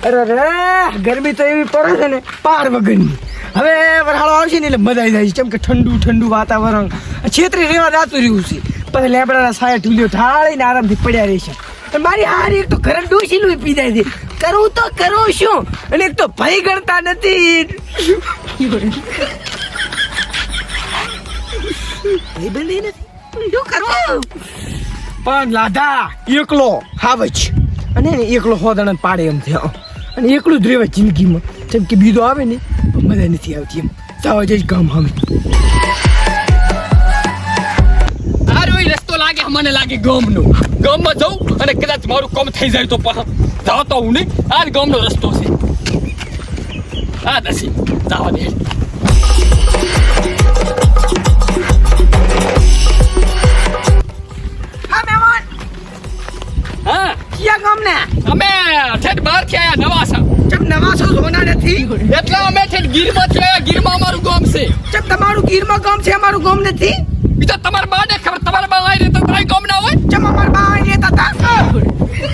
અરે રે ગરમી તો એવી પડે છે ને પાર વગરની. હવે વરસાદો આવશે ને એટલે મજા આવી જાય છે. કેમ કે ઠંડુ ઠંડુ વાતાવરણ છેતરી રેવા જાતું રહ્યું છે. પછી લેબડાના સાયા ઢૂલ્યો ઢાળીને આરામથી પડ્યા રહેશે. અને મારી હારી એક તો ઘરે ડૂસીલું પી જાય છે. કરું તો કરું શું, અને એક તો ભય ગણતા નથી. ભાઈબંધી નથી શું કરવું? પણ લાધા એકલો હાવજ અને એકલો હોદણ પાડે એમ થયો. અને એકલું જ રહેવાય જિંદગીમાં. જેમ કે બીજો આવે ને મજા નથી આવતી એમ. જાવ જ ગામ હવે રસ્તો લાગે મને લાગે ગામનો. ગામમાં જાઉં અને કદાચ મારું કામ થઈ જાય તો જાવ તો હું નહીં. આ જ ગામનો રસ્તો છે. હા દસી જાવા દે. હા મહેમાન. હા ક્યાં ગામને? અમે ઠેઠ બહારથી આયા નવાસા. ચમ નવાસો જોના નથી એટલે અમે ઠેઠ ગીરમાંથી આયા. ગીરમાં અમારું ગામ છે. ચમ તમારું ગીરમાં ગામ છે, અમારું ગામ નથી. બીજા તમારા બાને ખબર, તમારા બા આવી તો તારી ગામ ના હોય. ચમ અમાર બા અહીં રહેતા હતા.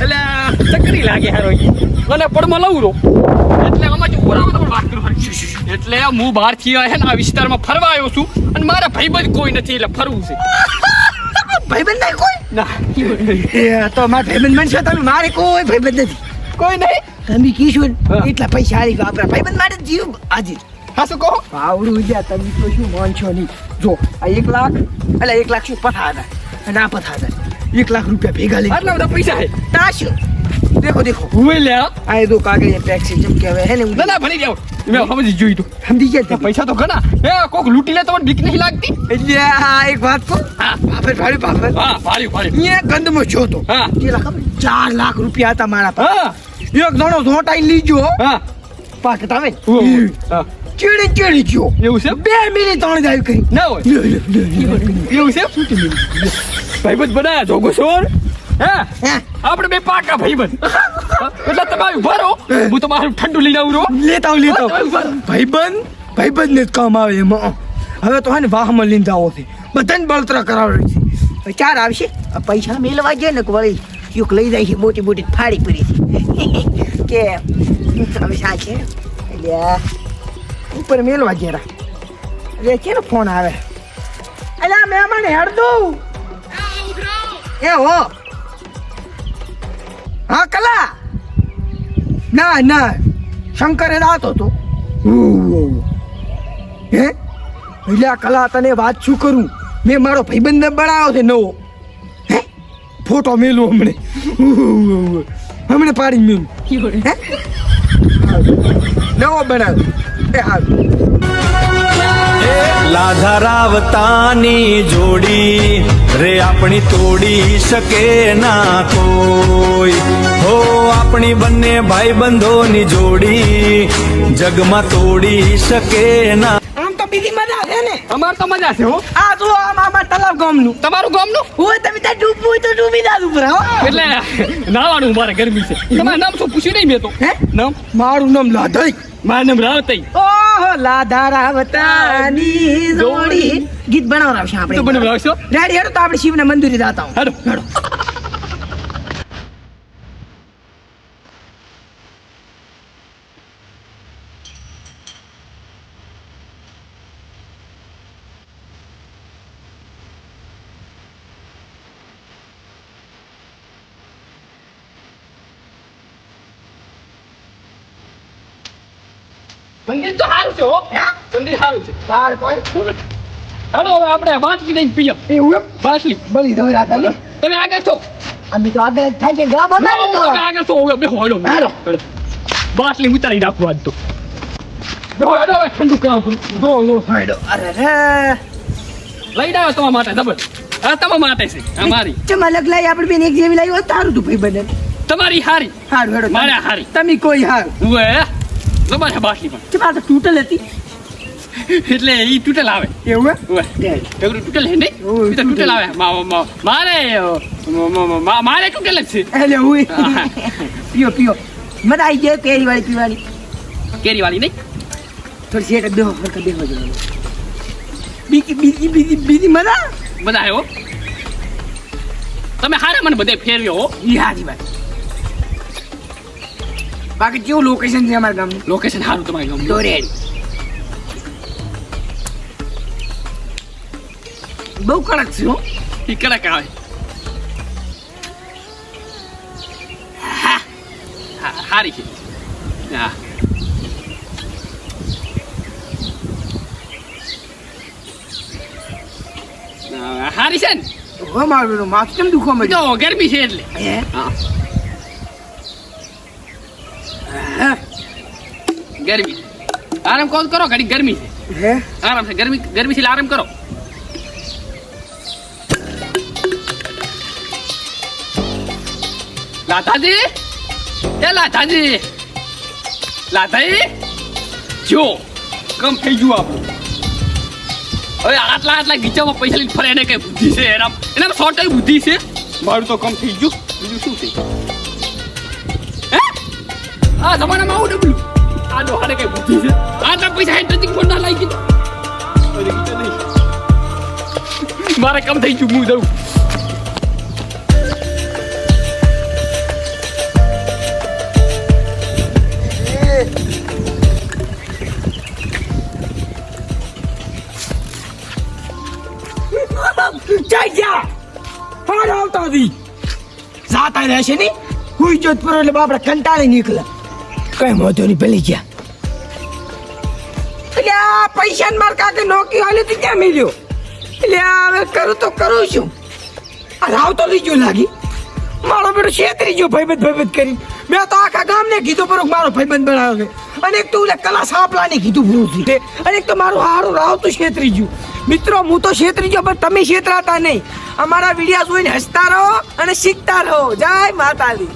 એટલે ચકરી લાગે હારો મને પડમાં લઉં રો. એટલે અમારી ઓરામાં પણ વાત કરવા. એટલે હું બહારથી આવ્યા ને આ વિસ્તારમાં ફરવા આવ્યો છું. અને મારા ભાઈબંધ કોઈ નથી એટલે ફરવું છે. ભાઈબંધ નહીં કોઈ? ના એ તો મારા ભાઈબંધ બનશો તમે. મારે કોઈ ભાઈબંધ નથી. કોઈ નહીં. તમે કીશું હા. એટલા પૈસા હારી ગયા આપણા ભાઈબંધ માટે જીવ હાજર. હા શું કહો? આવડું ગયા તમે તો શું માનશો નહીં. જો આ 1 લાખ એટલે 1 લાખ શું પથાડા અને આ પથાડા 1 લાખ રૂપિયા ભેગા લઈ આટલા બધા પૈસા હે. તાશું દેખો દેખો હું લ્યા. આ એ દો કાગળિયા ટેક્સી જેમ કે હવે હે ને ના ના ભણી જાવ. મેં સમજી જોઈ તો સમજી ગયા પૈસા તો ઘણા. એ કોક લૂંટી લે તો મને બીક નહીં લાગતી. એટલે આ એક વાત કહું. હા પાપડ ભાડ્યું પાપડ હા ભાડ્યું ભાડ્યું. અહીંયા ગંદમાં જોતો હા. કેટલા ખબર 4 લાખ રૂપિયા હતા મારા પાસે. હા એક જણો ઝોંટાઈ લીજો હા પાકત આવે ને હા ચીડી ચીડી ગયો. એવું છે? 2 મિનિટ 3 જાય કરી ના હોય એવું છે. ભાઈબંધ બનાયા જોગો છોર. હે હે આપણે બે પાકા ભાઈબંધ. એટલે તમે ઉભા રહો. હું તમારું ઠંડુ લઈને આવું રહો. લેતા ભાઈબંધ ને જ કામ આવે એમાં. હવે તો હે ને વાહમાં લઈને જાવો છે. બધાને બળતરા કરાવડી છે. 4 આવશે. આ પૈસા મેલવા ગયા ને વળી યુક લઈ જાય છે મોટી મોટી ફાડી પડી છે કે હવે સા છે એટલે ઉપર મેલવા ગયા. એટલે કેનો ફોન આવે? એટલે આ મહેમાન હેડ દઉં. એ હો હા કલા. ના ના શંકરે રાતો તો હે એટલે આ કલા તને વાત શું કરું. મેં મારો ભાઈબંધ બનાવ્યો છે નવો. હે ફોટો મેલું હમણે પાડી મેલું. હે નવો બનાવ્યો. એ હાલ લાધા રાવતાની જોડી રે આપણી તોડી શકે ના કોઈ. હો આપણી બંને ભાઈબંધોની જોડી જગમાં તોડી શકે ના. આમ તો બીજી મજા છે ને. અમાર તો મજા છે હો. આ જો આમાં તલાવ ગામનું. તમારું ગામનું હોય તમે ત્યાં ડૂબવું હોય તો ડૂબી જાવ ઉપર. એટલે નાવાનું મારે ગરમી છે. તમારું નામ શું પૂછ્યું નહીં મેં તો. હે નામ મારું નામ લાધાઈ. મારું નામ રાવતઈ. ઓહો લાધા રાવતાની જોડી ગીત બનાવરાવશે આપણે. તો બનાવરાવશો? રેડી હેડો તો આપણે શિવના મંદિરે જાતા હું. હેડો હેડો. મંદિર તો સારું છે હો. મંદિર સારું છે. બાર કોઈ હેડો હવે આપણે બાટલી લઈને પીએ. એવું એમ બાટલી બળી દો રાતા ને. તમે આગળ છો. અમે તો આગળ થાય કે ગા તમે બનાવો. આગળ છો. હવે બેહો હેડો. હેડો. બાટલી ઉતારી નાખવા આજ તો. બેહો હેડો હવે ઠંડુ કામ કરું. લો હેડો. અરે રે લઈને આવ્યો તમારા માટે ડબલ. આ તમારા માટે છે. આ મારી. ચમ અલગ લાઈ આપણે બેન એક જેવી લાવી હોત તારું તું ભાઈ બને. તમારી હારી. હારું હેડો. મારે હારી. તમે કોઈ હાર. ઉવે તમારે બાટલી પણ. ચમ આ તો તૂટલ હતી. એટલે ઈ તૂટેલ આવે. એવું હે? ઉવે દે. પેલું તૂટેલ હે નહીં. ઓય, ઈ તો તૂટેલ આવે. મારે તૂટેલ જ છે. એટલે હું હા. પીઓ પીઓ મજા આવી જાય કેરી વાળી પીવાની. કેરી વાળી નહીં. થોડી સેટ બેહો ફરકા બેહો જવાનું. બીજી મજા. બધા આવ્યો. તમે હારે મને બધે ફેરવ્યો હો. ઈ હાજી વાત. બાકી કેવું લોકેશન છે અમારા ગામનું? લોકેશન સારું તમારી ગામનું. તો રેડી. બહુ કડક છે હો. ઈ કડક આવે. હા, સારી છે. હા. હારી છે ને? હો મારું માથું કેમ દુખવા મળ્યું? તો ગરમી છે એટલે. હે? હા. હા. ગરમી. આરામ કરો ઘડી ગરમી છે. હે? આરામ છે ગરમી છે એટલે આરામ કરો. લાધાજી લાધાજી જો કમ થઈ ગયું આપણું. હવે આટલા ગીચામાં પૈસા લઈને ફરે એને કઈ બુદ્ધિ છે? એના શોર્ટ બુદ્ધિ છે. મારું તો કમ થઈ ગયું. બીજું શું છે? હે આ જમાનામાં આવું ડબલું આ ડોહાને કઈ બુદ્ધિ છે? આટલા પૈસા હેન્ડ ફોન ના લાગી ગયું. મારે કમ થઈ ગયું. હું જઉં. જા ફાડ આવતા હતી જાતા રહેશે નહીં. હુઈ જોત પર એટલે બાપડા કંટાળી નીકળે. કઈ મોતો નહીં પેલી ગયા. એટલે આ પૈસા ને માર કાકે નોકી હાલે તો ક્યાં મળ્યો? એટલે હવે કરું તો કરું છું. આ રાવ તો લીજો લાગી. મારો બેટો છેતરી ગયો ભાઈબંધ કરી. મેં તો આખા ગામને કીધું પર મારો ભાઈબંધ બનાવ્યો. અને એક તો ઓલે કલા સાપલાની કીધું પૂરું છે. અને એક તો મારું હારું રાવ તો છેતરી ગયું. મિત્રો હું તો છેતરી ગયો પણ તમે છેતરાતા નહીં. અમારા વિડીયો જોઈને હસતા રહો અને શીખતા રહો. જય માતાજી.